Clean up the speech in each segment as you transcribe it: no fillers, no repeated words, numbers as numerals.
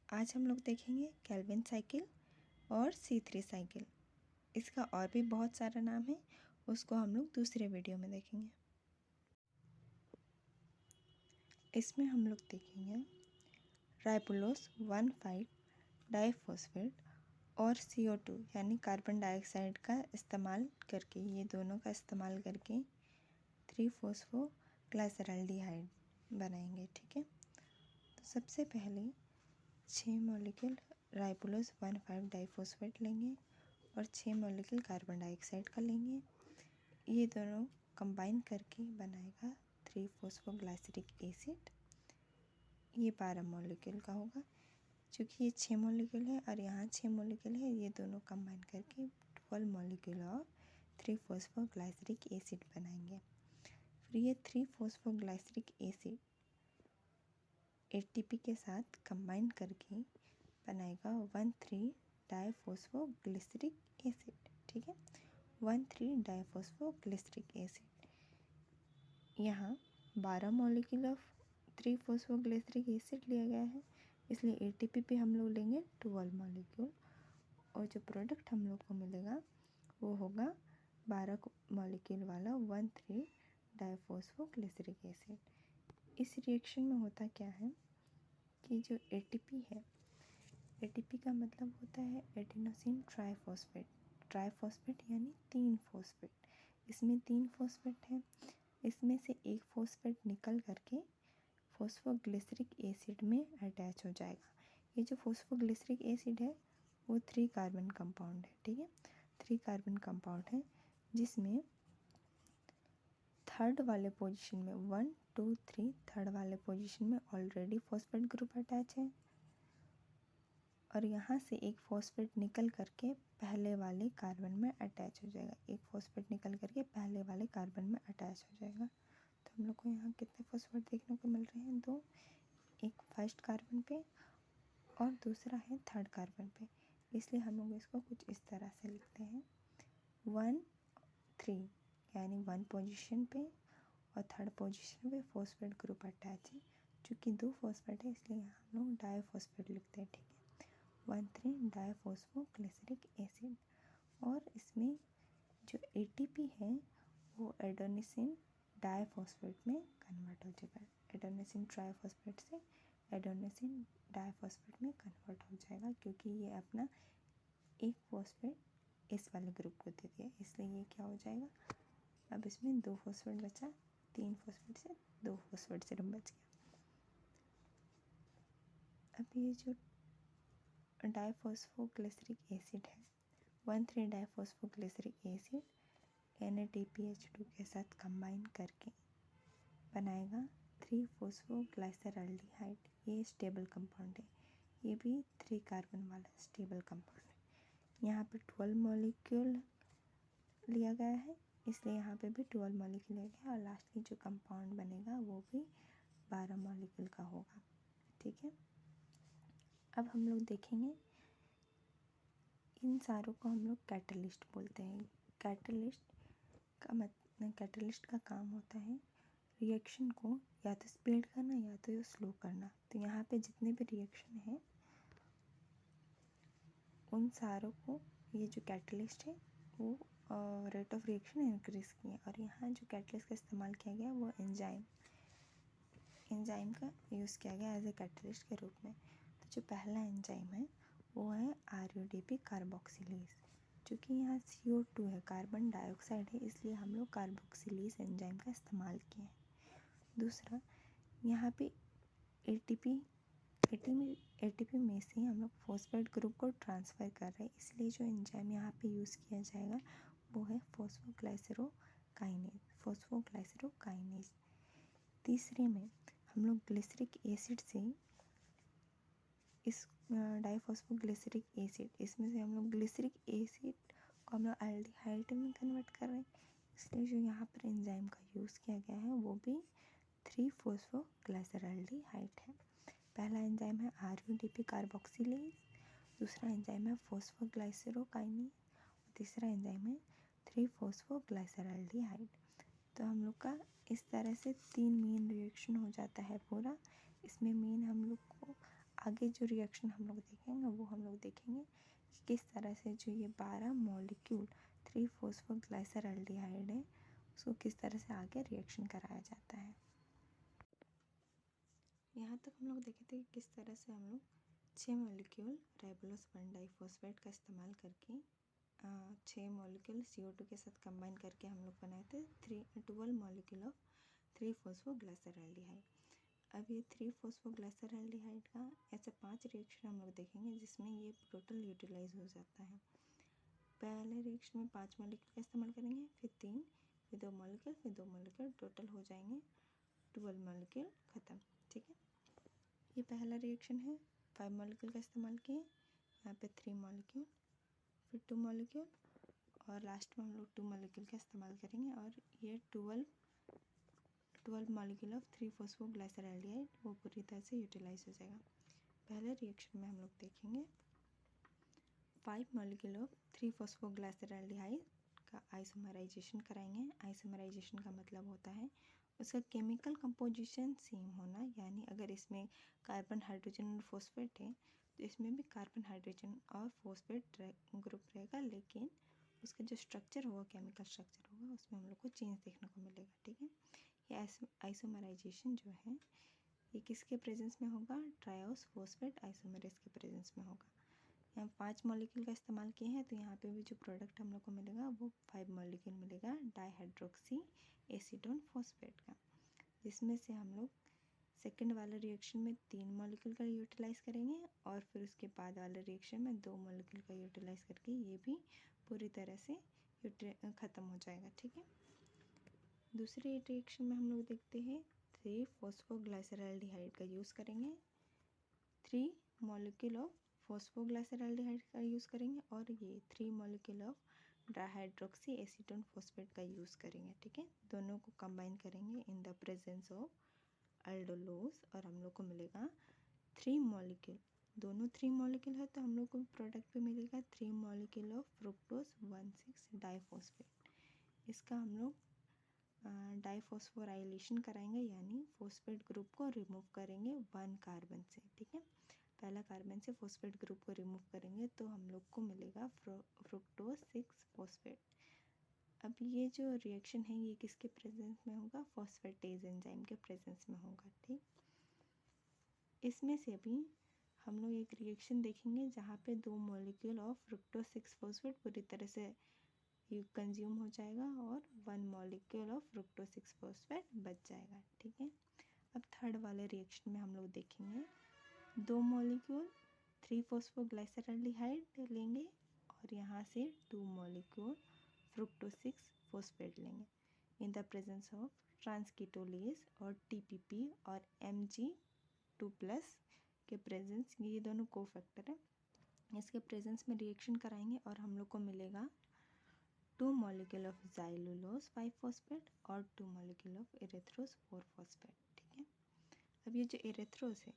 आज हम लोग देखेंगे केल्विन साइकिल और C3 साइकिल। इसका और भी बहुत सारा नाम है, उसको हम लोग दूसरे वीडियो में देखेंगे। इसमें हम लोग देखेंगे राइबोलोस 1,5 डाइफॉस्फेट और CO2 यानी कार्बन डाइऑक्साइड का इस्तेमाल करके, ये दोनों का इस्तेमाल करके 3-फॉस्फोग्लाइसरल्डिहाइड बनाएंगे। ठीक है, तो सबसे पहले 6 मॉलिक्यूल राइबोलोस 1,5 डाइफॉस्फेट लेंगे और 6 मॉलिक्यूल कार्बन डाइऑक्साइड का लेंगे। ये दोनों कंबाइन करके बनाएगा 3-फॉस्फोग्लाइसरिक एसिड। ये 12 मॉलिक्यूल का होगा। चूँकि ये 6 मॉलिक्यूल है और यहाँ 6 मॉलिक्यूल है, ये दोनों कंबाइन करके 12 मॉलिक्यूल ऑफ 3-फॉस्फोग्लाइसरिक एसिड बनाएंगे। फिर ये 3-फॉस्फोग्लाइसरिक एसिड ATP के साथ कंबाइन करके बनाएगा 1,3 डाइफॉस्फोग्लिसरिक एसिड। ठीक है, 1,3 डाइफॉस्फोग्लिसरिक एसिड। यहाँ 12 मॉलिक्यूल ऑफ 3-फॉस्फोग्लिसरिक एसिड लिया गया है, इसलिए ATP पे हम लोग लेंगे 12 मॉलिक्यूल और जो प्रोडक्ट हम लोग को मिलेगा वो होगा 12 मॉलिक्यूल वाला 1,3 डाइफॉस्फोग्लिसरिक एसिड। इस रिएक्शन में होता क्या है कि जो ATP है, ATP का मतलब होता है एडिनोसिन ट्राइफॉस्फेट। ट्राइफॉस्फेट यानी 3 फॉस्फेट। इसमें 3 फॉस्फेट है, इसमें से एक फॉस्फेट निकल करके फॉस्फोग्लिसरिक एसिड में अटैच हो जाएगा। ये जो फॉस्फोग्लिसरिक एसिड है वो 3 कार्बन कंपाउंड है। ठीक है, 3 कार्बन कंपाउंड है, जिसमें थर्ड वाले पोजीशन में 1, 2, 3 थर्ड वाले पोजीशन में ऑलरेडी फॉस्फेट ग्रुप अटैच है और यहाँ से एक फॉस्फेट निकल करके पहले वाले कार्बन में अटैच हो जाएगा। एक फॉस्फेट निकल करके पहले वाले कार्बन में अटैच हो जाएगा। तो हम लोग को यहाँ कितने फॉस्फेट देखने को मिल रहे हैं? 2, एक फर्स्ट कार्बन पे और दूसरा है थर्ड कार्बन पे। इसलिए हम लोग इसको कुछ इस तरह से लिखते हैं 1, 3 यानी 1 पोजीशन पे और थर्ड पोजीशन पे फॉस्फेट ग्रुप अटैच है। चूँकि 2 फॉस्फेट है इसलिए यहाँ हम लोग डाइफॉस्फेट लिखते हैं। ठीक है, 1,3 डाइफॉस्फोग्लिसरिक एसिड। और इसमें जो ATP है वो एडेनोसिन डाइफॉस्फेट में कन्वर्ट हो जाएगा। एडेनोसिन ट्राइफॉस्फेट से एडेनोसिन डाइफॉस्फेट में कन्वर्ट हो जाएगा, क्योंकि ये अपना एक फॉस्फेट इस वाले ग्रुप को दे दिया, इसलिए ये क्या हो जाएगा, अब इसमें 2 फॉस्फेट बचा, 3 फॉस्फेट से 2 फॉस्फेट सिर्फ बच गया। अब ये जो डाइफॉस्फोग्लिसरिक एसिड है 1,3 डाइफॉस्फोग्लिसरिक एसिड NADPH2 के साथ कंबाइन करके बनाएगा 3-फॉस्फोग्लाइसरल्डिहाइड। ये स्टेबल कंपाउंड है, ये भी 3 कार्बन वाला स्टेबल कंपाउंड है। यहाँ पे 12 मॉलिक्यूल लिया गया है, इसलिए यहाँ पे भी 12 मॉलिक्यूल लिया गया और लास्ट की जो कंपाउंड बनेगा वो भी 12 मॉलिक्यूल का होगा। ठीक है, अब हम लोग देखेंगे इन सारों को हम लोग कैटलिस्ट बोलते हैं। कैटलिस्ट का काम होता है रिएक्शन को या तो स्पीड करना या तो स्लो करना। तो यहाँ पे जितने भी रिएक्शन हैं उन सारों को ये जो कैटलिस्ट है वो रेट ऑफ रिएक्शन इंक्रीज़ किए। और यहाँ जो कैटलिस्ट का इस्तेमाल किया गया वो एंजाइम का यूज़ किया गया एज ए कैटलिस्ट के रूप में। तो जो पहला एंजाइम है वो है RUDP कार्बोक्सिलेज। चूँकि यहाँ CO2 है, कार्बन डाइऑक्साइड है, इसलिए हम लोग कार्बोक्सिलेज एंजाइम का इस्तेमाल किए हैं। दूसरा, यहाँ पे ATP में से हम लोग फॉस्फेट ग्रुप को ट्रांसफ़र कर रहे हैं, इसलिए जो एंजाइम यहाँ पे यूज़ किया जाएगा वो है फॉस्फोग्लाइसरोकाइनेज। तीसरे में हम लोग ग्लिसरिक एसिड से इस डाइफॉस्फोग्लिसरिक एसिड, इसमें से हम लोग ग्लिसरिक एसिड को हम लोग एल्डिहाइड में कन्वर्ट कर रहे हैं, इसलिए जो यहाँ पर एंजाइम का यूज़ किया गया है वो भी 3-फॉस्फोग्लाइसरल्डिहाइड है। पहला एंजाइम है RUDP कार्बोक्सिलेज, दूसरा एंजाइम है फॉस्फोग्लाइसरोकाइनेज और तीसरा एंजाइम है 3-फॉस्फोग्लाइसरल्डिहाइड। तो हम लोग का इस तरह से 3 मेन रिएक्शन हो जाता है पूरा। इसमें मेन हम लोग को आगे जो रिएक्शन हम लोग देखेंगे वो हम लोग देखेंगे कि किस तरह से जो ये 12 मॉलिक्यूल 3-फॉस्फोग्लाइसरल्डिहाइड है उसको किस तरह से आगे रिएक्शन कराया जाता है। यहाँ तक हम लोग देखे थे कि किस तरह से हम लोग 6 मॉलिक्यूल राइबोलोस 1 डाइफॉस्फेट का इस्तेमाल करके 6 मॉलिक्यूल CO2 के साथ कंबाइन करके हम लोग बनाए थे 12 मॉलिक्यूल ऑफ 3-फॉस्फोग्लाइसरल्डिहाइड। अब ये 3-फॉस्फोग्लाइसरल्डिहाइड का ऐसे 5 रिएक्शन हम लोग देखेंगे जिसमें ये टोटल यूटिलाइज हो जाता है। पहले रिएक्शन में 5 मॉलिक्यूल का इस्तेमाल करेंगे, फिर 3, फिर 2 मॉलिक्यूल, फिर 2 मॉलिक्यूल, टोटल हो जाएंगे 12 मॉलिक्यूल ख़त्म। ठीक है, ये पहला रिएक्शन है। 5 मॉलिक्यूल का इस्तेमाल किए, यहाँ पे 3 मॉलिक्यूल, फिर 2 मॉलिक्यूल और लास्ट में हम लोग 2 मॉलिक्यूल का इस्तेमाल करेंगे और ये 12 मॉलिक्यूल ऑफ 3-फॉस्फोग्लाइसरल्डिहाइड वो पूरी तरह से यूटिलाइज हो जाएगा। पहले रिएक्शन में हम लोग देखेंगे 5 मॉलिक्यूल ऑफ 3-फॉस्फोग्लाइसरल्डिहाइड का आइसोमराइजेशन कराएंगे। आइसोमराइजेशन का मतलब होता है उसका केमिकल कंपोजिशन सेम होना, यानी अगर इसमें कार्बन हाइड्रोजन और फॉस्फेट है तो इसमें भी कार्बन हाइड्रोजन और फॉस्फेट ग्रुप रहेगा, लेकिन उसका जो स्ट्रक्चर होगा, केमिकल स्ट्रक्चर होगा, उसमें हम लोग को चेंज देखने को मिलेगा। ठीक है, ये आइसोमराइजेशन जो है ये किसके प्रेजेंस में होगा? ट्रायोस फॉस्फेट आइसोमरेज के प्रेजेंस में होगा। यहाँ 5 मॉलिक्यूल का इस्तेमाल किए हैं तो यहाँ पे भी जो प्रोडक्ट हम लोग को मिलेगा वो 5 मॉलिक्यूल मिलेगा डाइहाइड्रोक्सी एसीटोन फॉस्फेट का, जिसमें से हम लोग सेकंड वाले रिएक्शन में 3 मॉलिक्यूल का यूटिलाइज़ करेंगे और फिर उसके बाद वाले रिएक्शन में 2 मॉलिक्यूल का यूटिलाइज़ करके ये भी पूरी तरह से ख़त्म हो जाएगा। ठीक है, दूसरे रिएक्शन में हम लोग देखते हैं 3-फॉस्फोग्लाइसरल्डिहाइड का यूज़ करेंगे, 3 मॉलिक्यूल ऑफ फॉस्फोग्लाइसरल्डिहाइड का यूज़ करेंगे और ये 3 molecule of dihydroxy acetone phosphate का यूज़ करेंगे। ठीक है, दोनों को कंबाइन करेंगे इन द प्रेजेंस ऑफ अल्डोलोज और हम लोग को मिलेगा 3 मॉलिक्यूल। दोनों 3 मॉलिक्यूल है तो हम लोग को प्रोडक्ट पे मिलेगा 3 मॉलिक्यूल ऑफ फ्रुक्टोज 1,6 डाइफॉस्फेट। इसका हम लोग डाइफॉस्फोराइलेशन कराएंगे, यानी फॉस्फेट ग्रुप को रिमूव करेंगे 1 कार्बन से। ठीक है, पहला कार्बन से फॉस्फेट ग्रुप को रिमूव करेंगे तो हम लोग को मिलेगा फ्रुक्टोज 6 फॉस्फेट। अब ये जो रिएक्शन है ये किसके प्रेजेंस में होगा? फॉस्फेटेज एंजाइम के प्रेजेंस में होगा। ठीक, इसमें से अभी हम लोग एक रिएक्शन देखेंगे जहाँ पे 2 मॉलिक्यूल ऑफ फ्रुक्टोज 6 फॉस्फेट पूरी तरह से कंज्यूम हो जाएगा और 1 मॉलिक्यूल ऑफ फ्रुक्टोज 6 फॉस्फेट बच जाएगा। ठीक है, अब थर्ड वाले रिएक्शन में हम लोग देखेंगे 2 मॉलिक्यूल 3-फॉस्फोग्लाइसरल्डिहाइड लेंगे और यहाँ से 2 मॉलिक्यूल फ्रुक्टोज 6 फॉस्फेट लेंगे इन द प्रेजेंस ऑफ ट्रांसकीटोलेज और TPP और Mg2+ के प्रेजेंस, ये दोनों कोफैक्टर है, इसके प्रेजेंस में रिएक्शन कराएंगे और हम लोग को मिलेगा 2 मॉलिक्यूल ऑफ ज़ाइलुलोज 5 फॉस्फेट और 2 मॉलिक्यूल ऑफ इरेथ्रोज 4 फॉस्फेट। ठीक है, अब ये जो इरेथ्रोज है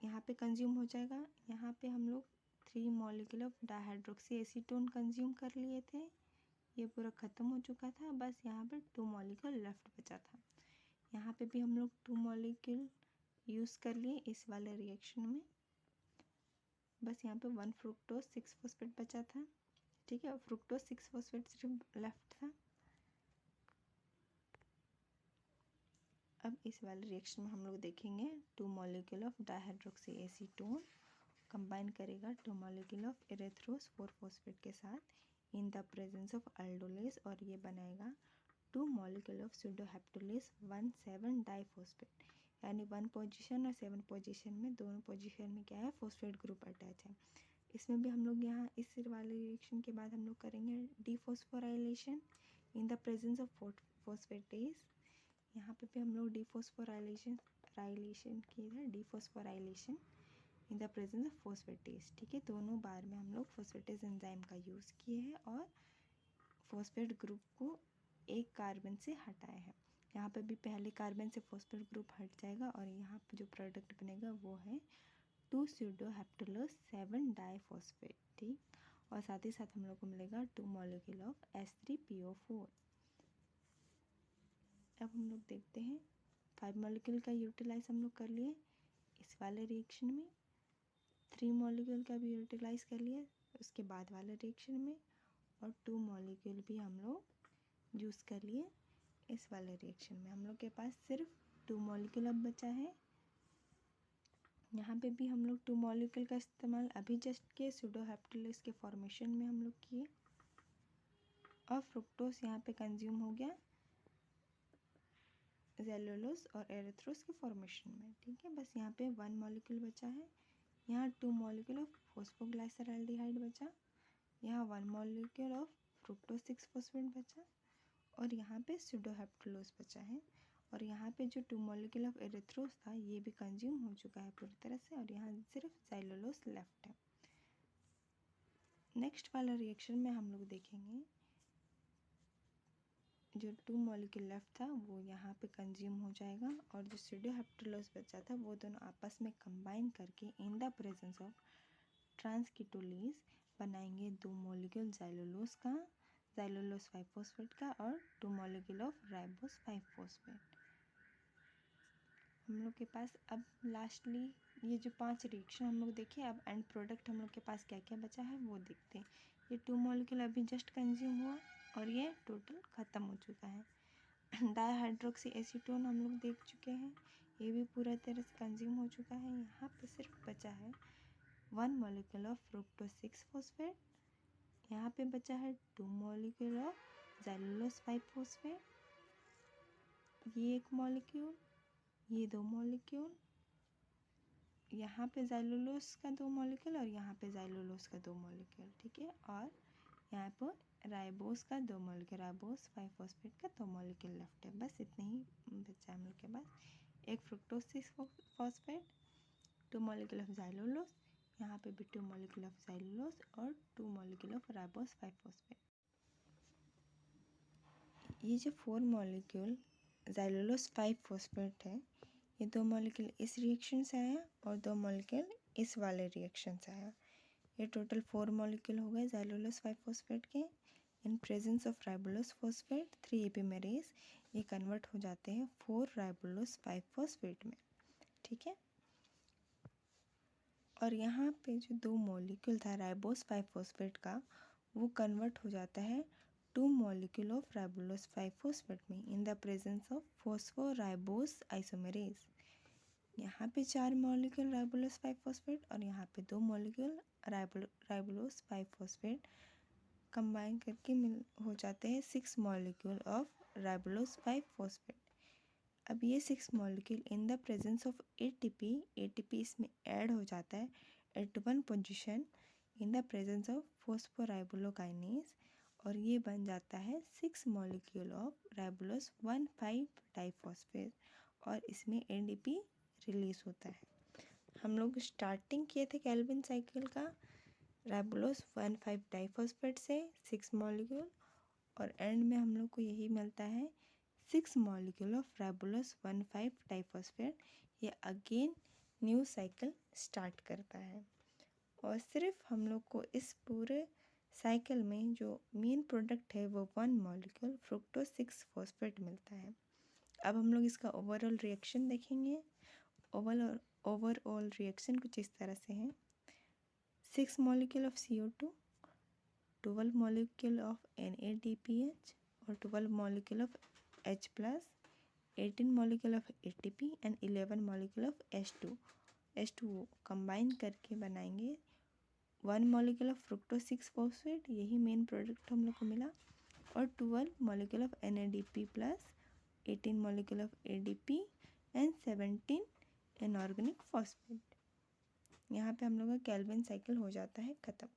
यहाँ पे कंज्यूम हो जाएगा। यहाँ पे हम लोग 3 molecule of dihydroxy acetone consume कर लिए थे, ये पूरा ख़त्म हो चुका था, बस यहाँ पे 2 मॉलिक्यूल लेफ्ट बचा था। यहाँ पे भी हम लोग 2 मॉलिक्यूल यूज़ कर लिए इस वाले रिएक्शन में, बस यहाँ पे 1 फ्रुक्टोज 6 फॉस्फेट बचा था। ठीक है, फ्रुक्टोज 6 फॉस्फेट सिर्फ लेफ्ट था। अब इस वाले रिएक्शन में हम लोग देखेंगे 2 molecule of dihydroxy acetone combine करेगा 2 मॉलिक्यूल ऑफ इरेथ्रोज 4 फॉस्फेट के साथ इन द प्रेजेंस ऑफ अल्डोलेज और ये बनाएगा 2 मॉलिक्यूल ऑफ सूडोहेप्टोलेज 1,7 डाइफॉस्फेट, यानी 1 पोजीशन और 7 पोजीशन में दोनों पोजीशन में क्या है? फॉस्फेट ग्रुप अटैच है। इसमें भी हम लोग यहाँ इस वाले रिएक्शन के बाद हम लोग करेंगे dephosphorylation in the presence of phosphatase. यहाँ पे भी हम लोग डीफॉस्फोराइलेशन किए थे, dephosphorylation in the presence of phosphatase. ठीक है, दोनों बार में हम लोग फॉस्फेटेज एंजाइम का यूज़ किए हैं और फॉस्फेट ग्रुप को एक कार्बन से हटाए हैं। यहाँ पे भी पहले कार्बन से फॉस्फेट ग्रुप हट जाएगा और यहाँ पे जो प्रोडक्ट बनेगा वो है 2 सूडोहेप्टोलोज 7 डाइफॉस्फेट। ठीक, और साथ ही साथ हम लोग को मिलेगा 2 मॉलिक्यूल ऑफ H3PO4। अब हम लोग देखते हैं 5 मॉलिक्यूल का यूटिलाइज हम लोग कर लिए, इस वाले रिएक्शन में, 3 मॉलिक्यूल का भी यूटिलाइज़ कर लिया उसके बाद वाले रिएक्शन में, और 2 मॉलिक्यूल भी हम लोग यूज़ कर लिए इस वाले रिएक्शन में। हम लोग के पास सिर्फ 2 मॉलिक्यूल अब बचा है। यहाँ पे भी हम लोग 2 मॉलिक्यूल का इस्तेमाल अभी जस्ट किए, सूडोहेप्टेलोस के फॉर्मेशन में हम लोग किए, और फ्रुक्टोज यहाँ पे कंज्यूम हो गया ज़ेलुलोज और एरिथ्रोस के फॉर्मेशन में। ठीक है, बस यहाँ पे 1 मॉलिक्यूल बचा है। यहाँ 2 मॉलिक्यूल ऑफ फॉस्फोग्लाइसराल्डिहाइड बचा, यहाँ 1 मॉलिक्यूल ऑफ फ्रुक्टोज 6 फॉस्फेट बचा, और यहाँ पे सूडोहेप्टेलोस बचा है। और यहाँ पे जो 2 मॉलिक्यूल ऑफ एरिथ्रोस था ये भी कंज्यूम हो चुका है पूरी तरह से, और यहाँ सिर्फ ज़ेलुलोज लेफ्ट है। नेक्स्ट वाला रिएक्शन में हम लोग देखेंगे जो 2 मॉलिक्यूल लेफ्ट था वो यहाँ पे कंज्यूम हो जाएगा, और जो सूडोहेप्टेलोस बचा था वो दोनों आपस में कंबाइन करके इन द प्रेजेंस ऑफ ट्रांसकीटोलेज बनाएंगे 2 मॉलिक्यूल ज़ेलुलोज का, ज़ेलुलोज 5 फॉस्फेट का, और 2 मॉलिक्यूल ऑफ राइबोस 5 फॉस्फेट। हम लोग के पास अब लास्टली ये जो 5 रिएक्शन हम लोग देखे, अब एंड प्रोडक्ट हम लोग के पास क्या क्या बचा है वो देखते हैं। ये 2 मॉलिक्यूल अभी जस्ट कंज्यूम हुआ और ये टोटल ख़त्म हो चुका है। डाईहाइड्रोक्सी एसीटोन हम लोग देख चुके हैं, ये भी पूरा तरह से कंज्यूम हो चुका है। यहाँ पे सिर्फ बचा है 1 मॉलिक्यूल ऑफ फ्रुक्टोज 6 फॉस्फेट, यहाँ पे बचा है 2 मॉलिक्यूल ऑफ ज़ेलुलोज 5 फॉस्फेट, ये 1 मॉलिक्यूल, ये 2 मॉलिक्यूल, यहाँ पे ज़ेलुलोज का 2 मॉलिक्यूल, और यहाँ पे ज़ेलुलोज का 2 मॉलिक्यूल। ठीक है, और यहाँ पर राइबोस का 2 मॉलिक्यूल, राइबोस 5 फॉस्फेट का 2 मॉलिक्यूल लेफ्ट है। बस इतने ही बचा है हम लोग के पास। एक फ्रुक्टोज 6 फॉस्फेट, 2 मॉलिक्यूल ऑफ ज़ेलुलोज, यहाँ पे भी 2 मॉलिक्यूल ऑफ ज़ेलुलोज, और 2 मॉलिक्यूल ऑफ राइबोस 5 फॉस्फेट। ये जो 4 मॉलिक्यूल ज़ेलुलोज 5 फॉस्फेट है, ये 2 मॉलिक्यूल इस रिएक्शन से आया और 2 मॉलिक्यूल इस वाले रिएक्शन से आया। ये टोटल 4 मॉलिक्यूल हो गए ज़ेलुलोज 5 फॉस्फेट के। इन प्रेजेंस ऑफ राइबोलोज फॉस्फेट 3 एपिमेरेज ये कन्वर्ट हो जाते हैं 4 राइबोलोज 5 फॉस्फेट में। ठीक है, और यहाँ पे जो 2 मॉलिक्यूल था राइबोस 5 फॉस्फेट का वो कन्वर्ट हो जाता है 2 मॉलिक्यूल ऑफ राइबोलोज 5 फॉस्फेट में in the presence of phosphoribose isomerase. यहाँ पे 4 मॉलिक्यूल राइबोलोज 5 फॉस्फेट और यहाँ पे 2 मॉलिक्यूल राइबोलोज 5 फॉस्फेट कंबाइन करके हो जाते हैं 6 मॉलिक्यूल ऑफ राइबोलोज 5 फॉस्फेट। अब ये 6 molecule in the presence of ATP इसमें ऐड हो जाता है at 1 position in the presence of phosphoribulokinase, और ये बन जाता है 6 मॉलिक्यूल ऑफ राइबोलोज 1,5 डाइफॉस्फेट, और इसमें एडीपी रिलीज होता है। हम लोग स्टार्टिंग किए थे केल्विन साइकिल का राइबोलोज 1,5 डाइफॉस्फेट से 6 मॉलिक्यूल, और एंड में हम लोग को यही मिलता है 6 मॉलिक्यूल ऑफ राइबोलोज 1,5 डाइफॉस्फेट। ये अगेन न्यू साइकिल स्टार्ट करता है, और सिर्फ हम लोग को इस पूरे साइकिल में जो मेन प्रोडक्ट है वो 1 मॉलिक्यूल फ्रुक्टोज 6 फॉस्फेट मिलता है। अब हम लोग इसका ओवरऑल रिएक्शन देखेंगे। ओवरऑल रिएक्शन कुछ इस तरह से है। 6 molecule of CO2, 12 molecule of NADPH और 12 molecule of H+, 18 molecule of ATP and 11 molecule of H2O combine करके बनाएंगे 1 मॉलिक्यूल ऑफ फ्रुक्टोज 6 फॉस्फेट, यही मेन प्रोडक्ट हम लोग को मिला, और 12 molecule of NADP+, 18 molecule of ADP and 17 inorganic phosphate. यहाँ पे हम लोग का केल्विन साइकिल हो जाता है ख़त्म।